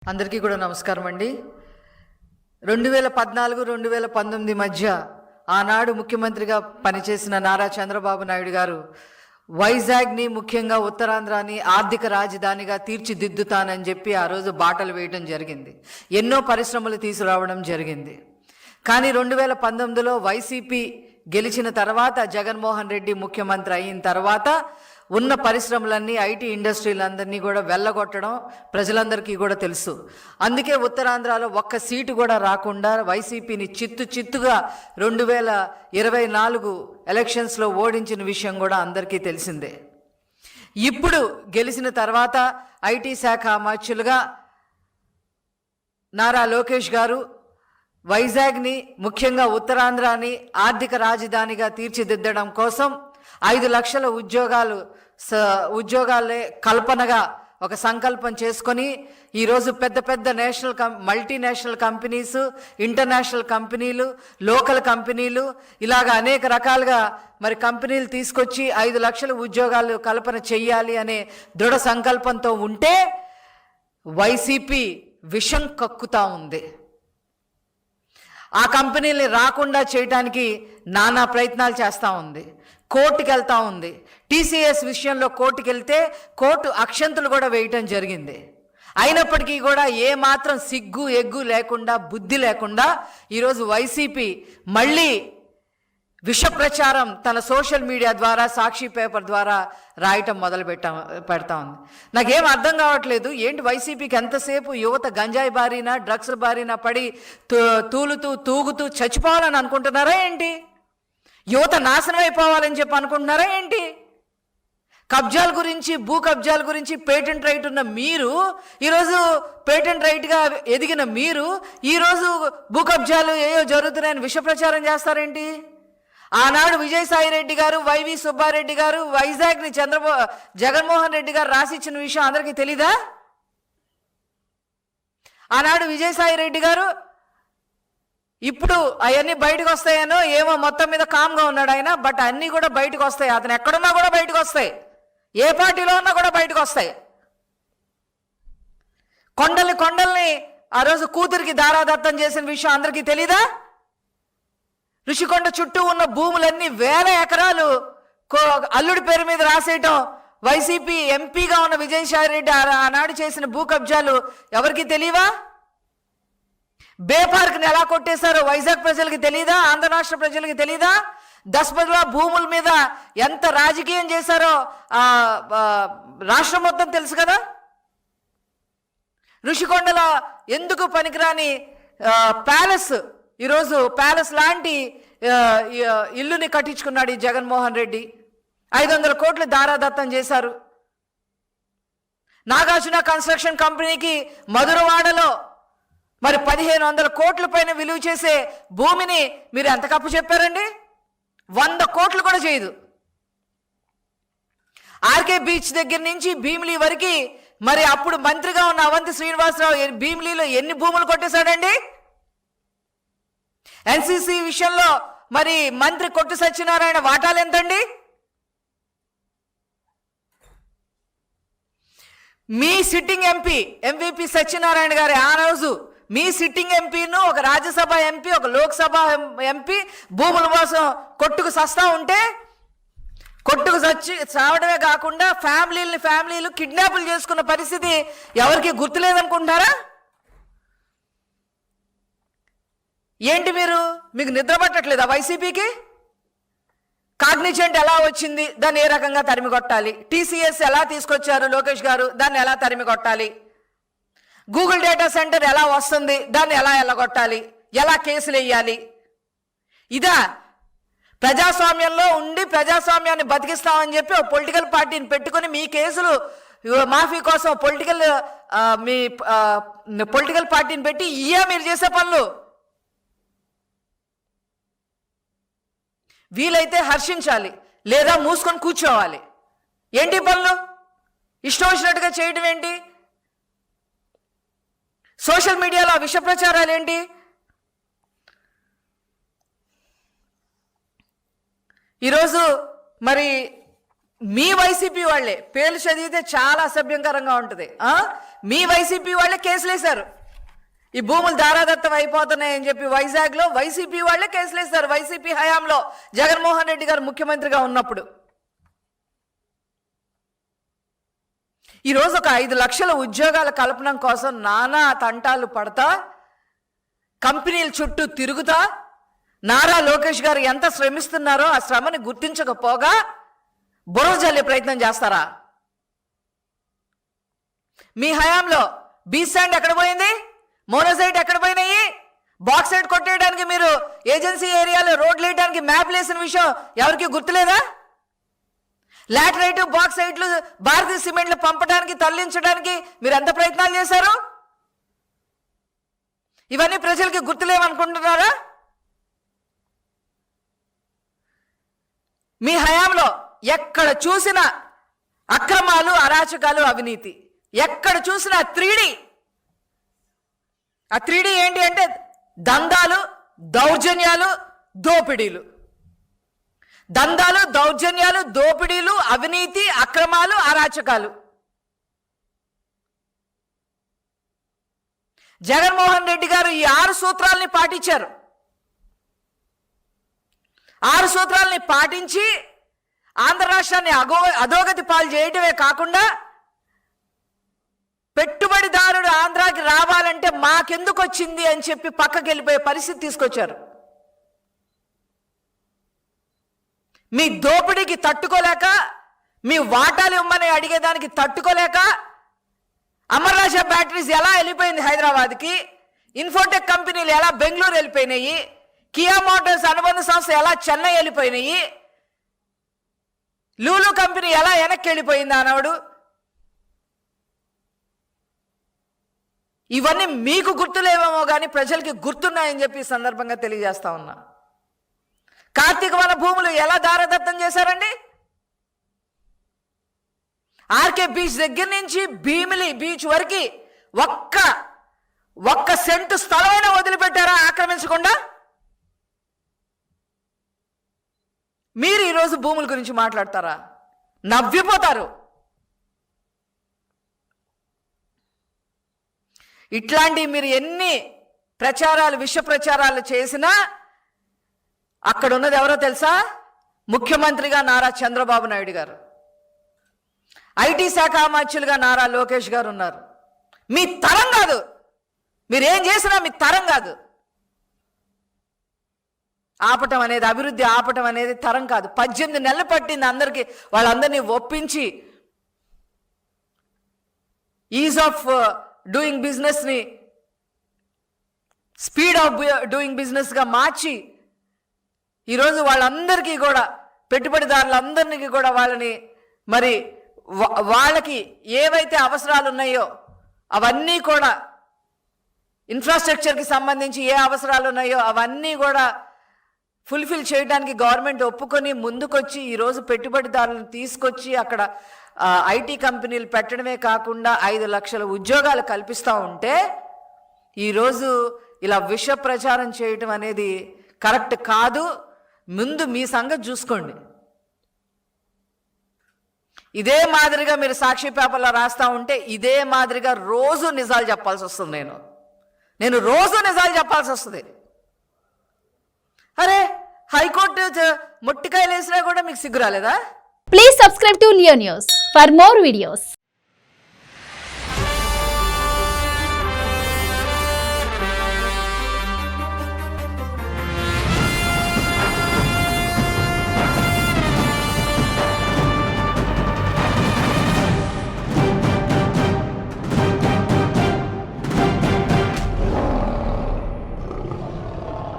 అందరికీ కూడా నమస్కారం అండి. 2014-2019 మధ్య ఆనాడు ముఖ్యమంత్రిగా పనిచేసిన నారా చంద్రబాబు నాయుడు గారు వైజాగ్ని, ముఖ్యంగా ఉత్తరాంధ్రాని ఆర్థిక రాజధానిగా తీర్చిదిద్దుతానని చెప్పి ఆ రోజు బాటలు వేయడం జరిగింది. ఎన్నో పరిశ్రమలు తీసుకురావడం జరిగింది. కానీ 2019లో వైసీపీ గెలిచిన తర్వాత, జగన్మోహన్ రెడ్డి ముఖ్యమంత్రి అయిన తర్వాత ఉన్న పరిశ్రమలన్నీ, ఐటీ ఇండస్ట్రీలందరినీ కూడా వెళ్ళగొట్టడం ప్రజలందరికీ కూడా తెలుసు. అందుకే ఉత్తరాంధ్రలో ఒక్క సీటు కూడా రాకుండా వైసీపీని చిత్తుగా 2024 ఎలక్షన్స్లో ఓడించిన విషయం కూడా అందరికీ తెలిసిందే. ఇప్పుడు గెలిచిన తర్వాత ఐటీ శాఖ మంత్రులుగా నారా లోకేష్ గారు వైజాగ్ని, ముఖ్యంగా ఉత్తరాంధ్రాని ఆర్థిక రాజధానిగా తీర్చిదిద్దడం కోసం 5 లక్షల ఉద్యోగాలే కల్పనగా ఒక సంకల్పం చేసుకొని ఈరోజు పెద్ద మల్టీనేషనల్ కంపెనీస్, ఇంటర్నేషనల్ కంపెనీలు, లోకల్ కంపెనీలు, ఇలాగ అనేక రకాలుగా మరి కంపెనీలు తీసుకొచ్చి 5 లక్షల ఉద్యోగాలు కల్పన చెయ్యాలి అనే దృఢ సంకల్పంతో ఉంటే వైసీపీ విషం కక్కుతా ఉంది. ఆ కంపెనీల్ని రాకుండా చేయడానికి నానా ప్రయత్నాలు చేస్తూ ఉంది. కోర్టుకి వెళ్తూ ఉంది. టీసీఎస్ విషయంలో కోర్టుకి వెళ్తే కోర్టు అక్షంతలు కూడా వేయటం జరిగింది. అయినప్పటికీ కూడా ఏమాత్రం సిగ్గు ఎగ్గు లేకుండా, బుద్ధి లేకుండా ఈరోజు వైసీపీ మళ్ళీ విష ప్రచారం తన సోషల్ మీడియా ద్వారా, సాక్షి పేపర్ ద్వారా రాయటం పెడతా ఉంది. నాకేం అర్థం కావట్లేదు. ఏంటి వైసీపీకి ఎంతసేపు యువత గంజాయి బారిన, డ్రగ్స్ బారిన పడి తూగుతూ చచ్చిపోవాలని అనుకుంటున్నారా ఏంటి? యువత నాశనం అయిపోవాలని చెప్పి అనుకుంటున్నారా ఏంటి? కబ్జాల గురించి, భూ కబ్జాల గురించి పేటెంట్ రైట్ ఉన్న మీరు, ఈరోజు పేటెంట్ రైట్గా ఎదిగిన మీరు ఈరోజు భూ కబ్జాలు ఏయో జరుగుతున్నాయని విష ప్రచారం చేస్తారేంటి? ఆనాడు విజయసాయిరెడ్డి గారు, వైవి సుబ్బారెడ్డి గారు వైజాగ్ని జగన్మోహన్ రెడ్డి గారు రాసిచ్చిన విషయం అందరికీ తెలీదా? ఆనాడు విజయసాయిరెడ్డి గారు ఇప్పుడు అవన్నీ బయటకు వస్తాయనో ఏమో, మొత్తం మీద కామ్గా ఉన్నాడు ఆయన. బట్ అన్నీ కూడా బయటకు వస్తాయి. అతను ఎక్కడున్నా కూడా బయటకు వస్తాయి. ఏ పార్టీలో ఉన్నా కూడా బయటకు వస్తాయి. కొండల్ని ఆ రోజు కూతురికి దారాదత్తం చేసిన విషయం అందరికీ తెలీదా? ఋషికొండ చుట్టూ ఉన్న భూములన్నీ 1000 ఎకరాలు అల్లుడి పేరు మీద రాసేయటం, వైసీపీ ఎంపీగా ఉన్న విజయసాయిరెడ్డి ఆనాడు చేసిన భూ కబ్జాలు ఎవరికి తెలియవా? బే పార్క్ని ఎలా కొట్టేశారో వైజాగ్ ప్రజలకి తెలీదా? ఆంధ్ర రాష్ట్ర ప్రజలకి తెలీదా? దస్పల్లా భూముల మీద ఎంత రాజకీయం చేశారో రాష్ట్రం మొత్తం తెలుసు కదా. ఋషికొండలో ఎందుకు పనికిరాని ప్యాలెస్, ఈరోజు ప్యాలెస్ లాంటి ఇల్లుని కట్టించుకున్నాడు ఈ జగన్మోహన్ రెడ్డి. 500 కోట్లు దారాదత్తం చేశారు. నాగార్జున కన్స్ట్రక్షన్ కంపెనీకి మధురవాడలో మరి 1500 కోట్ల పైన విలువ చేసే భూమిని మీరు ఎంత కప్పు చెప్పారండి? 100 కోట్లు కూడా చేయదు. ఆర్కే బీచ్ దగ్గర నుంచి భీమిలీ వరకు మరి అప్పుడు మంత్రిగా ఉన్న అవంతి శ్రీనివాసరావు భీమిలీలో ఎన్ని భూములు కొట్టేశాడండి? ఎన్సీసీ విషయంలో మరి మంత్రి కొట్టు సత్యనారాయణ వాటాలు ఎంతండి? మీ సిట్టింగ్ ఎంపీ ఎంవీపీ సత్యనారాయణ గారి ఆ రోజు మీ సిట్టింగ్ ఎంపీను, ఒక రాజ్యసభ ఎంపీ, ఒక లోక్సభ ఎంపీ భూముల కోసం కొట్టుకు సస్తా ఉంటే, కొట్టుకు చావడమే కాకుండా ఫ్యామిలీలు కిడ్నాపులు చేసుకున్న పరిస్థితి ఎవరికి గుర్తులేదనుకుంటున్నారా? ఏంటి మీకు నిద్ర పట్టట్లేదా వైసీపీకి? కాగ్నిజెంట్ ఎలా వచ్చింది, దాన్ని ఏ రకంగా తరిమి కొట్టాలి? టీసీఎస్ ఎలా తీసుకొచ్చారు లోకేష్ గారు, దాన్ని ఎలా తరిమి కొట్టాలి? గూగుల్ డేటా సెంటర్ ఎలా వస్తుంది, దాన్ని ఎలా ఎల్లగొట్టాలి? ఎలా కేసులు వేయాలి? ఇదా ప్రజాస్వామ్యంలో ఉండి ప్రజాస్వామ్యాన్ని బతికిస్తామని చెప్పి ఒక పొలిటికల్ పార్టీని పెట్టుకుని మీ కేసులు మాఫీ కోసం మీ పొలిటికల్ పార్టీని పెట్టి మీరు చేసే పనులు? వీలైతే హర్షించాలి, లేదా మూసుకొని కూర్చోవాలి. ఏంటి పనులు? ఇష్టం వచ్చినట్టుగా చేయడం ఏంటి? సోషల్ మీడియాలో విష ప్రచారాలు ఏంటి? ఈరోజు మరి మీ వైసీపీ వాళ్ళే పేర్లు చదివితే చాలా అసభ్యంకరంగా ఉంటుంది. మీ వైసీపీ వాళ్ళే కేసులేశారు. ఈ భూములు దారాదత్తం అయిపోతున్నాయని చెప్పి వైజాగ్లో వైసీపీ వాళ్ళే కేసులేశారు. వైసీపీ హయాంలో జగన్మోహన్ రెడ్డి గారు ముఖ్యమంత్రిగా ఉన్నప్పుడు. ఈరోజు ఒక 5 లక్షల ఉద్యోగాల కల్పన కోసం నానా తంటాలు పడతా, కంపెనీల చుట్టూ తిరుగుతా, నారా లోకేష్ గారు ఎంత శ్రమిస్తున్నారో ఆ శ్రమని గుర్తించకపోగా బురద జల్లే ప్రయత్నం చేస్తారా? మీ హయాంలో బీ శాండ్ ఎక్కడ పోయింది? మోనోసైట్ ఎక్కడ పోయినాయి? బాక్సైట్ కొట్టేయడానికి మీరు ఏజెన్సీ ఏరియాలో రోడ్లు వేయడానికి మ్యాప్ వేసిన విషయం ఎవరికి గుర్తులేదా? లాటరైట్ బాక్సైట్లు భారతీయ సిమెంట్లు పంపడానికి తరలించడానికి మీరు ఎంత ప్రయత్నాలు చేశారు? ఇవన్నీ ప్రజలకి గుర్తులేమనుకుంటున్నారా? మీ హయాంలో ఎక్కడ చూసినా అక్రమాలు, అరాచకాలు, అవినీతి. ఎక్కడ చూసినా 3D. ఆ 3D ఏంటి అంటే దందాలు, దౌర్జన్యాలు, దోపిడీలు. దందాలు, దౌర్జన్యాలు, దోపిడీలు, అవినీతి, అక్రమాలు, అరాచకాలు. జగన్మోహన్ రెడ్డి గారు ఈ 6 సూత్రాలని పాటించారు. 6 సూత్రాలని పాటించి ఆంధ్ర రాష్ట్రాన్ని అధోగతి పాలు చేయటమే కాకుండా పెట్టుబడిదారుడు ఆంధ్రాకి రావాలంటే మాకెందుకు వచ్చింది అని చెప్పి పక్కకి వెళ్ళిపోయే పరిస్థితి తీసుకొచ్చారు. మీ దోపిడీకి తట్టుకోలేక, మీ వాటాలు ఇవ్వమని అడిగేదానికి తట్టుకోలేక అమర్రాజా బ్యాటరీస్ ఎలా వెళ్ళిపోయింది హైదరాబాద్కి, ఇన్ఫోటెక్ కంపెనీలు ఎలా బెంగళూరు వెళ్ళిపోయినాయి, కియా మోటార్స్ అనుబంధ సంస్థ ఎలా చెన్నై వెళ్ళిపోయినాయి, లూలు కంపెనీ ఎలా వెనక్కి వెళ్ళిపోయింది అన్నాడు. ఇవన్నీ మీకు గుర్తులేవేమో కానీ ప్రజలకి గుర్తున్నాయని చెప్పి సందర్భంగా తెలియజేస్తా ఉన్నా. కార్తీక వన భూములు ఎలా దారదత్తం చేశారండి? ఆర్కే బీచ్ దగ్గర నుంచి భీమిలి బీచ్ వరకు ఒక్క సెంటు స్థలమైనా వదిలిపెట్టారా ఆక్రమించకుండా? మీరు ఈరోజు భూముల గురించి మాట్లాడతారా? నవ్విపోతారు. ఇట్లాంటి మీరు ఎన్ని ప్రచారాలు, విష ప్రచారాలు చేసినా అక్కడ ఉన్నది ఎవరో తెలుసా? ముఖ్యమంత్రిగా నారా చంద్రబాబు నాయుడు గారు, ఐటీ శాఖ మంత్రులుగా నారా లోకేష్ గారు ఉన్నారు. మీ తరం కాదు, మీరేం చేసినా మీ తరం కాదు. ఆపటం అనేది, అభివృద్ధి ఆపటం అనేది తరం కాదు. 18 నెలలు పట్టింది అందరికీ, వాళ్ళందరినీ ఒప్పించి ఈజ్ ఆఫ్ డూయింగ్ బిజినెస్ని స్పీడ్ ఆఫ్ డూయింగ్ బిజినెస్గా మార్చి ఈరోజు వాళ్ళందరికీ కూడా, పెట్టుబడిదారులందరికీ కూడా వాళ్ళని మరి వాళ్ళకి ఏవైతే అవసరాలు ఉన్నాయో అవన్నీ కూడా, ఇన్ఫ్రాస్ట్రక్చర్కి సంబంధించి ఏ అవసరాలు ఉన్నాయో అవన్నీ కూడా ఫుల్ఫిల్ చేయడానికి గవర్నమెంట్ ఒప్పుకొని ముందుకొచ్చి ఈరోజు పెట్టుబడిదారులను తీసుకొచ్చి అక్కడ ఐటీ కంపెనీలు పెట్టడమే కాకుండా 5 లక్షల ఉద్యోగాలు కల్పిస్తూ ఉంటే ఈరోజు ఇలా విష ప్రచారం చేయటం అనేది కరెక్ట్ కాదు. ముందు మీ సంగతి చూసుకోండి. ఇదే మాదిరిగా మీరు సాక్షి పేపర్లో రాస్తూ ఉంటే ఇదే మాదిరిగా రోజు నిజాలు చెప్పాల్సి వస్తుంది. నేను రోజు నిజాలు చెప్పాల్సి వస్తుంది. అరే హైకోర్టు ముట్టికాయలు వేసినా కూడా మీకు సిగ్గు రాలేదా? Please subscribe to Leo News for more videos.